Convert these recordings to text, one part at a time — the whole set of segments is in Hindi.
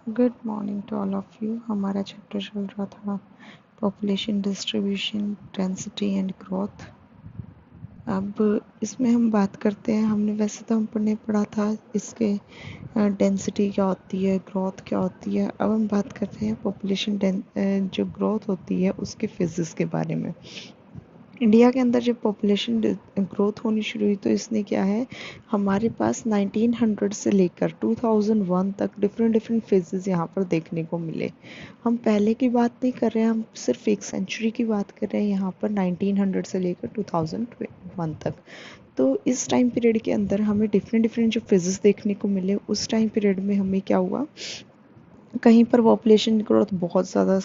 Good morning to all of you. हमारा चैप्टर चल रहा था population distribution, density and growth. अब इसमें हम बात करते हैं, हमने वैसे तो हमने पढ़ा था इसके डेंसिटी क्या होती है, ग्रोथ क्या होती है। अब हम बात करते हैं पॉपुलेशन जो ग्रोथ होती है उसके फेजेस के बारे में। इंडिया के अंदर जब पॉपुलेशन ग्रोथ होनी शुरू हुई तो इसने क्या है, हमारे पास 1900 से लेकर 2001 तक डिफरेंट फेजेस यहाँ पर देखने को मिले। हम पहले की बात नहीं कर रहे हैं, हम सिर्फ एक सेंचुरी की बात कर रहे हैं यहाँ पर 1900 से लेकर 2001 तक। तो इस टाइम पीरियड के अंदर हमें डिफरेंट जो फेजेस देखने को मिले। उस टाइम पीरियड में हमें क्या हुआ, कहीं पर पॉपुलेशन ग्रोथ बहुत ज़्यादा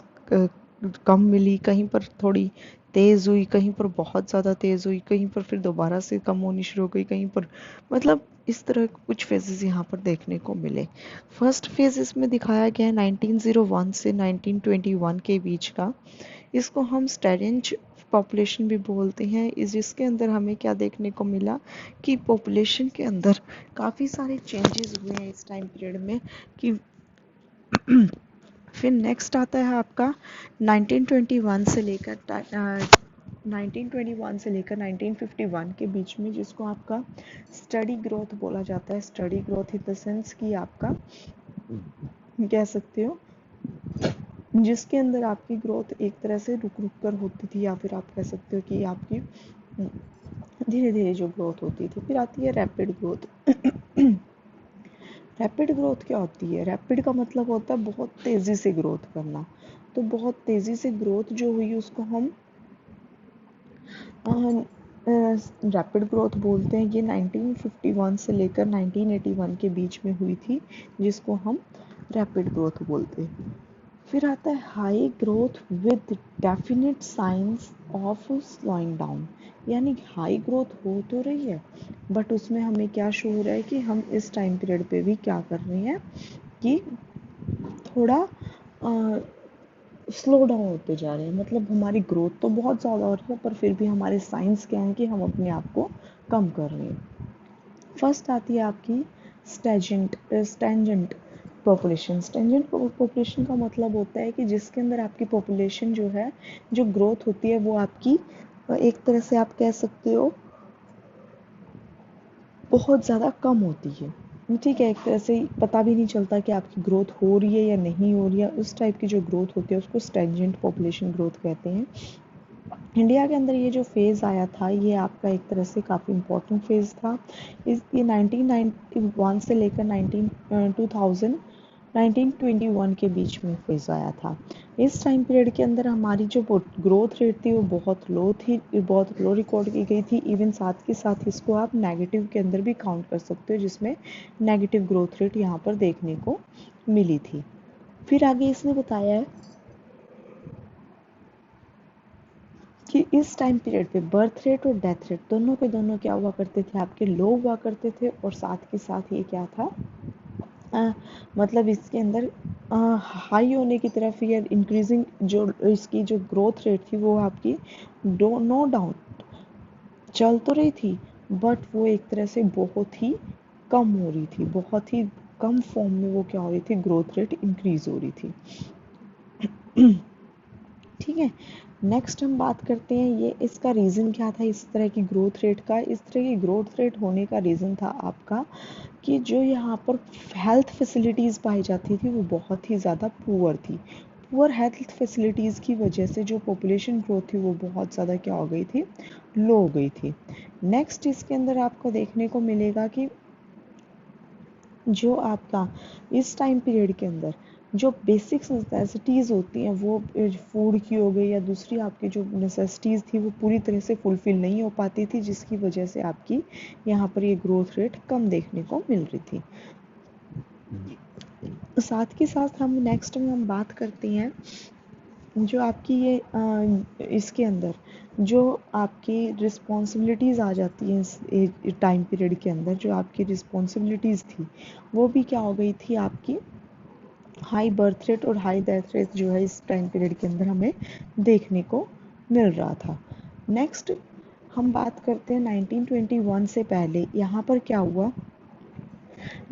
कम मिली, कहीं पर थोड़ी तेज़ हुई, कहीं पर बहुत ज़्यादा तेज़ हुई, कहीं पर फिर दोबारा से कम होनी शुरू हो गई, कहीं पर मतलब इस तरह कुछ फेजेस यहाँ पर देखने को मिले। फर्स्ट फेज इसमें दिखाया गया है 1901 से 1921 के बीच का। इसको हम स्टेरेंज पॉपुलेशन भी बोलते हैं। जिसके अंदर हमें क्या देखने को मिला कि पॉपुलेशन के अंदर काफ़ी सारे चेंजेस हुए हैं इस टाइम पीरियड में। कि फिर नेक्स्ट आता है आपका 1921 से लेकर 1951 के बीच में, जिसको आपका स्टडी ग्रोथ बोला जाता है। Study growth in the sense कि आपका कह सकते हो जिसके अंदर आपकी ग्रोथ एक तरह से रुक रुक कर होती थी, या फिर आप कह सकते हो कि आपकी धीरे धीरे जो ग्रोथ होती थी। फिर आती है रैपिड ग्रोथ। रैपिड ग्रोथ क्या होती है? रैपिड का मतलब होता है बहुत तेज़ी से ग्रोथ करना। तो बहुत तेज़ी से ग्रोथ जो हुई उसको हम रैपिड ग्रोथ बोलते हैं। ये 1951 से लेकर 1981 के बीच में हुई थी, जिसको हम रैपिड ग्रोथ बोलते हैं। फिर आता है high growth with definite science of slowing down. यानी हाई ग्रोथ हो तो रही है, बट उसमें हमें क्या शो हो रहा है कि हम इस टाइम पीरियड पे भी क्या कर रहे हैं कि थोड़ा स्लो डाउन होते जा रहे हैं। मतलब हमारी ग्रोथ तो बहुत ज़्यादा हो रही है, पर फिर भी हमारे साइंस क्या है कि हम अपने आप को कम कर रहे हैं। फर्स्ट आती है आपकी स्टेंजेंट पॉपुलेशन। स्टेंजेंट पॉपुलेशन का मतलब होता है कि जिसके अंदर आपकी पॉपुलेशन जो है, जो ग्रोथ होती है वो आपकी एक तरह से आप कह सकते हो बहुत ज़्यादा कम होती है। ठीक है, एक तरह से पता भी नहीं चलता कि आपकी ग्रोथ हो रही है या नहीं हो रही है। उस टाइप की जो ग्रोथ होती है उसको स्टेंजेंट पॉपुलेशन ग्रोथ कहते हैं। इंडिया के अंदर ये जो फेज़ आया था, ये आपका एक तरह से काफ़ी इम्पोर्टेंट फेज़ था। ये 1991 से लेकर 1921 के बीच में फेज़ आया था। इस टाइम पीरियड के अंदर हमारी जो ग्रोथ रेट थी वो बहुत लो थी, बहुत लो रिकॉर्ड की गई थी। इवन साथ के साथ इसको आप नेगेटिव के अंदर भी काउंट कर सकते हो, जिसमें नेगेटिव ग्रोथ रेट यहाँ पर देखने को मिली थी। फिर आगे इसने बताया है कि इस टाइम पीरियड पे बर्थ रेट और डेथ रेट दोनों के दोनों क्या हुआ करते थे, आपके लो हुआ करते थे। और साथ के साथ ये क्या था, मतलब इसके अंदर हाई होने की तरफ या इंक्रीजिंग जो इसकी जो ग्रोथ रेट थी वो आपकी नो डाउट चल तो रही थी, बट वो एक तरह से बहुत ही कम हो रही थी। बहुत ही कम फॉर्म में वो क्या हो रही थी, ग्रोथ रेट इंक्रीज हो रही थी। ठीक है, नेक्स्ट हम बात करते हैं ये इसका रीज़न क्या था इस तरह की ग्रोथ रेट का। इस तरह की ग्रोथ रेट होने का रीज़न था आपका कि जो यहाँ पर हेल्थ फैसिलिटीज़ पाई जाती थी वो बहुत ही ज़्यादा पुअर थी। पुअर हेल्थ फैसिलिटीज़ की वजह से जो पॉपुलेशन ग्रोथ थी वो बहुत ज़्यादा क्या हो गई थी, लो हो गई थी। नेक्स्ट इसके अंदर आपको देखने को मिलेगा कि जो आपका इस टाइम पीरियड के अंदर जो बेसिक नेसेसिटीज़ होती हैं, वो फूड की हो गई या दूसरी आपकी जो नेसेसिटीज़ थी वो पूरी तरह से फुलफ़िल नहीं हो पाती थी, जिसकी वजह से आपकी यहाँ पर ये ग्रोथ रेट कम देखने को मिल रही थी। साथ के साथ हम नेक्स्ट में हम बात करते हैं जो आपकी ये इसके अंदर जो आपकी रिस्पॉन्सिबिलिटीज़ आ जाती हैं इस टाइम पीरियड के अंदर, जो आपकी रिस्पॉन्सिबिलिटीज़ थी वो भी क्या हो गई थी, आपकी हाई बर्थ रेट और हाई डेथ रेट जो है इस टाइम पीरियड के अंदर हमें देखने को मिल रहा था। नेक्स्ट हम बात करते हैं 1921 से पहले यहाँ पर क्या हुआ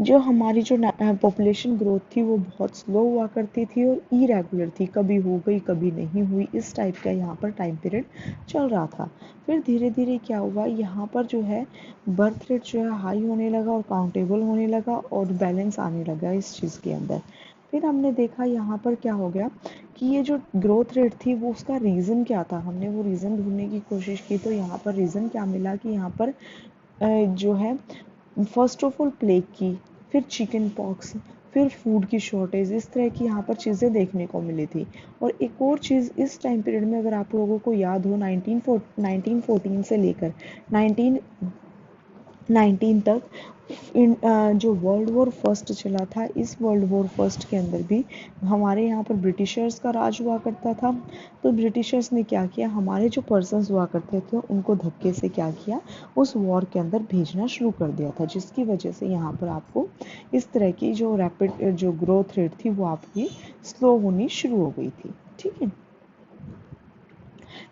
जो हमारी जो पॉपुलेशन ग्रोथ थी वो बहुत स्लो हुआ करती थी और इरेगुलर थी, कभी हो गई कभी नहीं हुई, इस टाइप का यहाँ पर टाइम पीरियड चल रहा था। फिर धीरे धीरे क्या हुआ, यहाँ पर जो है बर्थ रेट जो है हाई होने लगा और काउंटेबल होने लगा और बैलेंस आने लगा इस चीज़ के अंदर। फिर हमने देखा यहाँ पर क्या हो गया कि ये जो ग्रोथ रेट थी वो उसका रीज़न क्या था, हमने वो रीज़न ढूंढने की कोशिश की। तो यहाँ पर रीज़न क्या मिला कि यहाँ पर जो है फर्स्ट ऑफ ऑल प्लेग की, फिर चिकन पॉक्स, फिर फूड की शॉर्टेज, इस तरह की यहाँ पर चीज़ें देखने को मिली थी। और एक और चीज़ इस टाइम पीरियड में अगर आप लोगों को याद हो 1914 से लेकर 1919 तक जो वर्ल्ड वॉर फर्स्ट चला था, इस वर्ल्ड वॉर फर्स्ट के अंदर भी हमारे यहाँ पर ब्रिटिशर्स का राज हुआ करता था। तो ब्रिटिशर्स ने क्या किया, हमारे जो पर्सन्स हुआ करते थे उनको धक्के से क्या किया, उस वॉर के अंदर भेजना शुरू कर दिया था, जिसकी वजह से यहाँ पर आपको इस तरह की जो रैपिड जो ग्रोथ रेट थी वो आपकी स्लो होनी शुरू हो गई थी। ठीक है,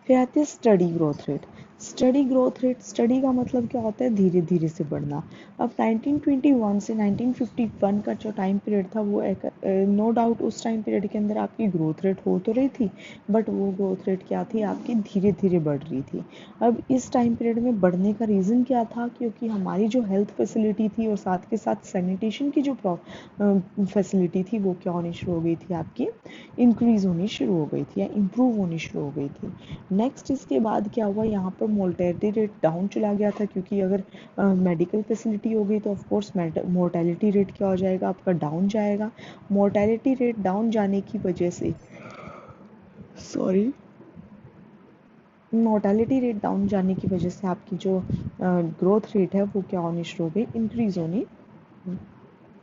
फिर आती है study growth rate. Study growth rate, study का मतलब क्या होता है, धीरे धीरे से बढ़ना। अब 1921 से 1951 का जो टाइम पीरियड था वो एक नो डाउट उस टाइम पीरियड के अंदर आपकी ग्रोथ रेट हो तो रही थी, बट वो ग्रोथ रेट क्या थी, आपकी धीरे धीरे बढ़ रही थी। अब इस टाइम पीरियड में बढ़ने का रीज़न क्या था, क्योंकि हमारी जो हेल्थ फैसिलिटी थी और साथ के साथ सैनिटेशन की जो फैसिलिटी थी वो क्या होनी शुरू हो गई थी, आपकी इंक्रीज़ होनी शुरू हो गई थी या इम्प्रूव होनी शुरू हो गई थी। नेक्स्ट इसके बाद क्या हुआ, यहाँ पर मोर्टेलिटी रेट डाउन चला गया था, क्योंकि अगर मेडिकल फैसिलिटी हो गई तो ऑफ कोर्स मोर्टेलिटी रेट क्या हो जाएगा, आपका डाउन जाएगा। मोर्टेलिटी रेट डाउन जाने की वजह से मोर्टेलिटी रेट डाउन जाने की वजह से आपकी जो ग्रोथ रेट है वो क्या होनी शुरू हो गई, इंक्रीज होनी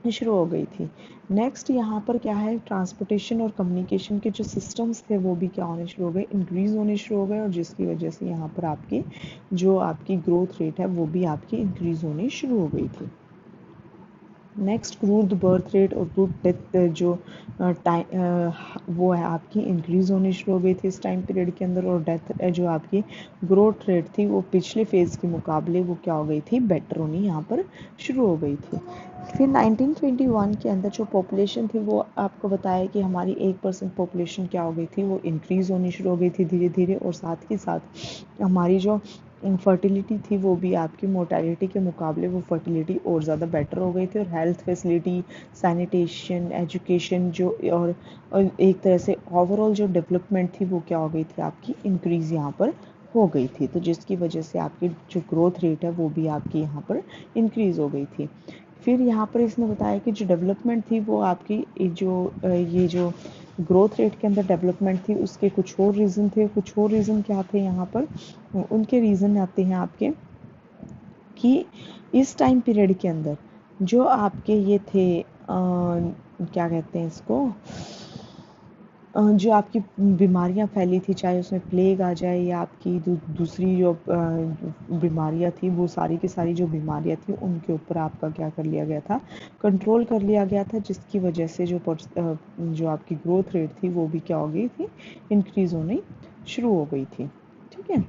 शुरू हो गई थी। नेक्स्ट यहाँ पर क्या है, ट्रांसपोर्टेशन और कम्युनिकेशन के जो सिस्टम्स थे वो भी क्या होने शुरू हो गए, इंक्रीज होने शुरू हो गए, और जिसकी वजह से यहाँ पर आपकी जो आपकी ग्रोथ रेट है वो भी आपकी इंक्रीज होनी शुरू हो गई थी। नेक्स्ट ग्रोथ बर्थ रेट और ग्रोथ डेथ जो टाइम वो है आपकी इंक्रीज होनी शुरू हो गई थी इस टाइम पीरियड के अंदर, और डेथ जो आपकी ग्रोथ रेट थी वो पिछले फेज़ के मुकाबले वो क्या हो गई थी, बेटर होनी यहाँ पर शुरू हो गई थी। फिर 1921 के अंदर जो पॉपुलेशन थी वो आपको बताया कि हमारी 1% पॉपुलेशन क्या हो गई थी, वो इंक्रीज़ होनी शुरू हो गई थी धीरे धीरे, और साथ ही साथ हमारी जो फर्टिलिटी थी वो भी आपकी मोर्टेलिटी के मुकाबले वो फर्टिलिटी और ज़्यादा बेटर हो गई थी, और हेल्थ फैसिलिटी, सैनिटेशन, एजुकेशन जो और एक तरह से ओवरऑल जो डेवलपमेंट थी वो क्या हो गई थी, आपकी इंक्रीज़ यहाँ पर हो गई थी। तो जिसकी वजह से आपकी जो ग्रोथ रेट है वो भी आपकी यहाँ पर इंक्रीज़ हो गई थी। फिर यहाँ पर इसने बताया कि जो डेवलपमेंट थी वो आपकी ये जो ग्रोथ रेट के अंदर डेवलपमेंट थी उसके कुछ और रीज़न थे। कुछ और रीज़न क्या थे यहाँ पर, उनके रीज़न आते हैं आपके कि इस टाइम पीरियड के अंदर जो आपके ये थे क्या कहते हैं इसको, जो आपकी बीमारियां फैली थी, चाहे उसमें प्लेग आ जाए या आपकी दूसरी जो बीमारियां थी, वो सारी की सारी जो बीमारियां थी उनके ऊपर आपका क्या कर लिया गया था, कंट्रोल कर लिया गया था, जिसकी वजह से जो आपकी ग्रोथ रेट थी वो भी क्या हो गई थी, इंक्रीज़ होनी शुरू हो गई थी। ठीक है,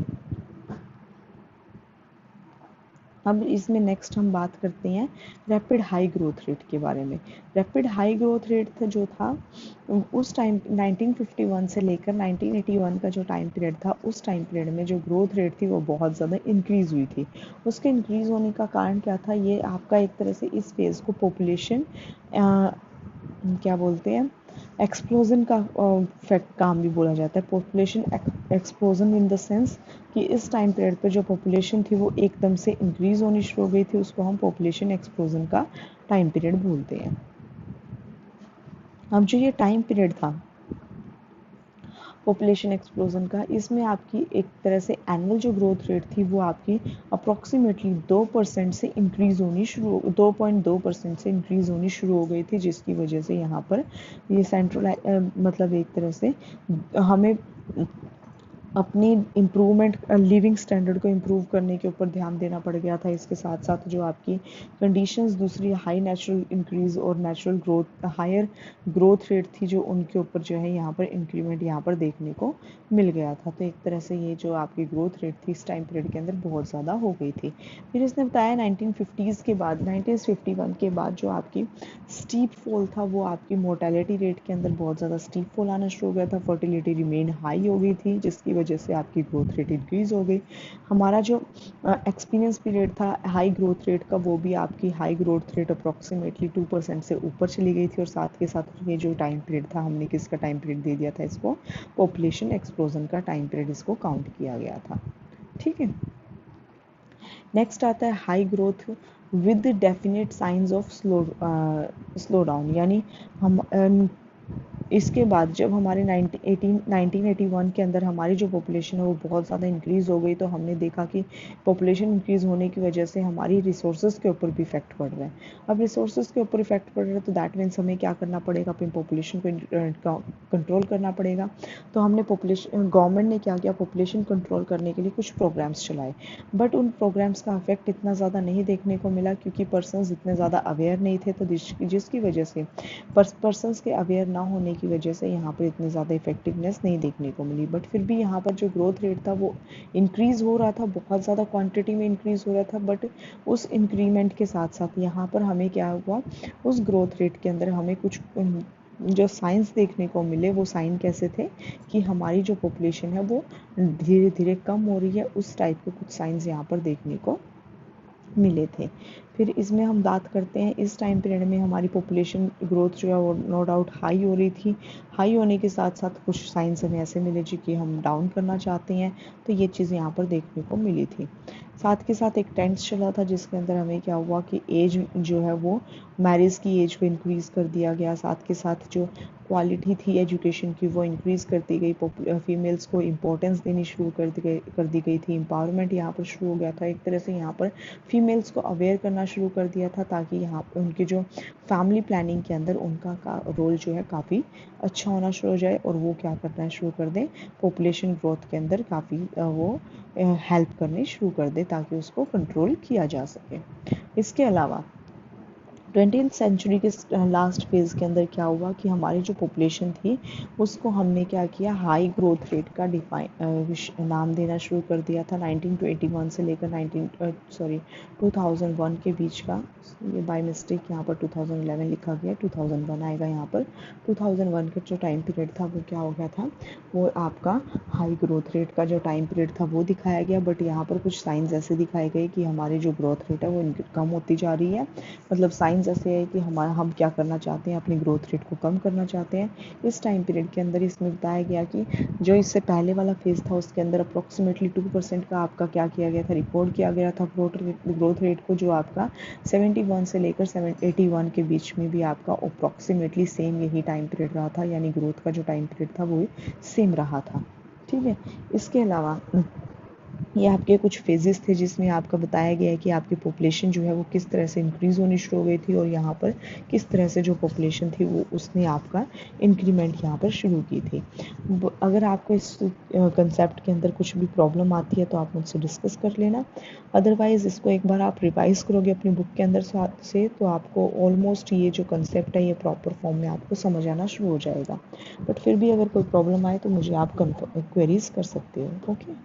अब इसमें नेक्स्ट हम बात करते हैं रैपिड हाई ग्रोथ रेट के बारे में। रैपिड हाई ग्रोथ रेट जो था उस टाइम 1951 से लेकर 1981 का जो टाइम पीरियड था, उस टाइम पीरियड में जो ग्रोथ रेट थी वो बहुत ज़्यादा इंक्रीज़ हुई थी। उसके इंक्रीज़ होने का कारण क्या था, ये आपका एक तरह से इस फेज़ को पॉपुलेशन क्या बोलते हैं, एक्सप्लोजन का फैक्ट काम भी बोला जाता है। Population explosion in the sense कि इस टाइम पीरियड पर जो पॉपुलेशन थी वो एकदम से इंक्रीज़ होनी शुरू हो गई थी, उसको हम पॉपुलेशन एक्सप्लोजन का टाइम पीरियड बोलते हैं। अब जो ये टाइम पीरियड था पॉपुलेशन एक्सप्लोजन का, इसमें आपकी एक तरह से एनुअल जो ग्रोथ रेट थी वो आपकी अप्रॉक्सीमेटली 2% से इंक्रीज़ होनी शुरू 2.2% से इंक्रीज़ होनी शुरू हो गई थी, जिसकी वजह से यहाँ पर ये सेंट्रल मतलब एक तरह से हमें अपनी इम्प्रूवमेंट लिविंग स्टैंडर्ड को इम्प्रूव करने के ऊपर ध्यान देना पड़ गया था। इसके साथ साथ जो आपकी कंडीशंस दूसरी हाई नेचुरल इंक्रीज़ और natural growth higher growth rate थी जो उनके ऊपर जो है यहाँ पर इंक्रीमेंट यहाँ पर देखने को मिल गया था। तो एक तरह से ये जो आपकी ग्रोथ रेट थी इस टाइम पीरियड के अंदर बहुत ज़्यादा हो गई थी। फिर इसने बताया 1950s के बाद 1951 के बाद जो आपकी स्टीप फॉल था वो आपकी मोर्टेलिटी रेट के अंदर बहुत ज़्यादा स्टीप फॉल आना शुरू हो गया था। फर्टिलिटी रिमेन हाई हो गई थी जिसकी वजह से आपकी ग्रोथ रेट इंक्रीज़ हो गई। हमारा जो एक्सपीरियंस पीरियड था हाई ग्रोथ रेट का वो भी आपकी हाई ग्रोथ रेट अप्रॉक्सीमेटली 2% से ऊपर चली गई थी। और साथ के साथ ये जो टाइम पीरियड था हमने किसका टाइम पीरियड दे दिया था इसको, पॉपुलेशन एक्सप्लोजन का टाइम पीरियड इसको काउंट किया गया था। ठीक है, नेक्स्ट आता है high growth with definite science of slow down. यानी हम इसके बाद जब हमारे 1981 के अंदर हमारी जो पॉपुलेशन है वो बहुत ज़्यादा इंक्रीज़ हो गई तो हमने देखा कि पॉपुलेशन इंक्रीज़ होने की वजह से हमारी रिसोर्सेज के ऊपर भी इफेक्ट पड़ रहा है। अब रिसोर्सेज के ऊपर इफेक्ट पड़ रहा है तो दैट मीन्स हमें क्या करना पड़ेगा, अपनी पॉपुलेशन को कंट्रोल करना पड़ेगा। तो हमने गवर्नमेंट ने क्या किया, पॉपुलेशन कंट्रोल करने के लिए कुछ प्रोग्राम्स चलाए। बट उन प्रोग्राम्स का इफेक्ट इतना ज़्यादा नहीं देखने को मिला क्योंकि पर्सनस इतने ज़्यादा अवेयर नहीं थे। तो जिसकी वजह से पर्सनस के अवेयर ना होने की वजह से यहाँ पर इतनी ज़्यादा इफेक्टिवनेस नहीं देखने को मिली। बट फिर भी यहाँ पर जो ग्रोथ रेट था वो इंक्रीज़ हो रहा था, बहुत ज़्यादा क्वांटिटी में इंक्रीज़ हो रहा था। बट उस इंक्रीमेंट के साथ साथ यहाँ पर हमें क्या हुआ, उस ग्रोथ रेट के अंदर हमें कुछ जो साइंस देखने को मिले वो साइन कैसे थे कि हमारी जो पॉपुलेशन है वो धीरे धीरे कम हो रही है। उस टाइप के कुछ साइंस यहाँ पर देखने को मिले थे। फिर इसमें हम बात करते हैं इस टाइम पीरियड में हमारी पॉपुलेशन ग्रोथ जो है वो नो डाउट हाई हो रही थी। हाई होने के साथ साथ कुछ साइंस हमें ऐसे मिले जो कि हम डाउन करना चाहते हैं। तो ये चीज़ यहाँ पर देखने को मिली थी। साथ के साथ एक ट्रेंड्स चला था जिसके अंदर हमें क्या हुआ कि एज जो है वो मैरिज की एज को इंक्रीज़ कर दिया गया। साथ के साथ जो क्वालिटी थी एजुकेशन की वो इंक्रीज़ कर दी गई। फीमेल्स को इम्पोर्टेंस देनी शुरू कर दी गई थी। एम्पावरमेंट यहाँ पर शुरू हो गया था। एक तरह से यहाँ पर फीमेल्स को अवेयर करना शुरू कर दिया था ताकि यहाँ पर उनकी जो फैमिली प्लानिंग के अंदर उनका रोल जो है काफ़ी अच्छा होना शुरू हो जाए और वो क्या करना शुरू कर दें, पॉपुलेशन ग्रोथ के अंदर काफ़ी वो हेल्प करनी शुरू कर दे ताकि उसको कंट्रोल किया जा सके। इसके अलावा 20th सेंचुरी के लास्ट फेज़ के अंदर क्या हुआ कि हमारी जो पॉपुलेशन थी उसको हमने क्या किया, हाई ग्रोथ रेट का नाम देना शुरू कर दिया था। 1921 से लेकर 2001 के बीच का, ये बाय मिस्टेक यहाँ पर 2011 लिखा गया, 2001 आएगा यहाँ पर। 2001 का जो टाइम पीरियड था वो क्या हो गया था, वो आपका हाई ग्रोथ रेट का जो टाइम पीरियड था वो दिखाया गया। बट यहाँ पर कुछ साइंस ऐसे दिखाए गए कि हमारी जो ग्रोथ रेट है वो कम होती जा रही है। मतलब साइंस ऐसे है कि हम क्या करना चाहते हैं, अपनी ग्रोथ रेट को कम करना चाहते हैं। इस टाइम पीरियड के अंदर इसमें बताया गया कि जो इससे पहले वाला फेज़ था उसके अंदर अप्रॉक्सीमेटली 2% का आपका क्या किया गया था, रिकॉर्ड किया गया था ग्रोथ रेट को, जो आपका 71 से लेकर 81 के बीच में भी आपका अप्रॉक्सीमेटली सेम यही टाइम पीरियड रहा था। यानी ग्रोथ का जो टाइम पीरियड था वो सेम रहा था। ठीक है, इसके अलावा ये आपके कुछ फेजेस थे जिसमें आपका बताया गया है कि आपकी पॉपुलेशन जो है वो किस तरह से इंक्रीज़ होनी शुरू हो गई थी और यहाँ पर किस तरह से जो पॉपुलेशन थी वो उसने आपका इंक्रीमेंट यहाँ पर शुरू की थी। अगर आपको इस कंसेप्ट के अंदर कुछ भी प्रॉब्लम आती है तो आप मुझसे डिस्कस कर लेना। अदरवाइज़ इसको एक बार आप रिवाइज़ करोगे अपनी बुक के अंदर से तो आपको ऑलमोस्ट ये जो कंसेप्ट है ये प्रॉपर फॉर्म में आपको समझ आना शुरू हो जाएगा। बट फिर भी अगर कोई प्रॉब्लम आए तो मुझे आप क्वेरीज कर सकते हो। ओके।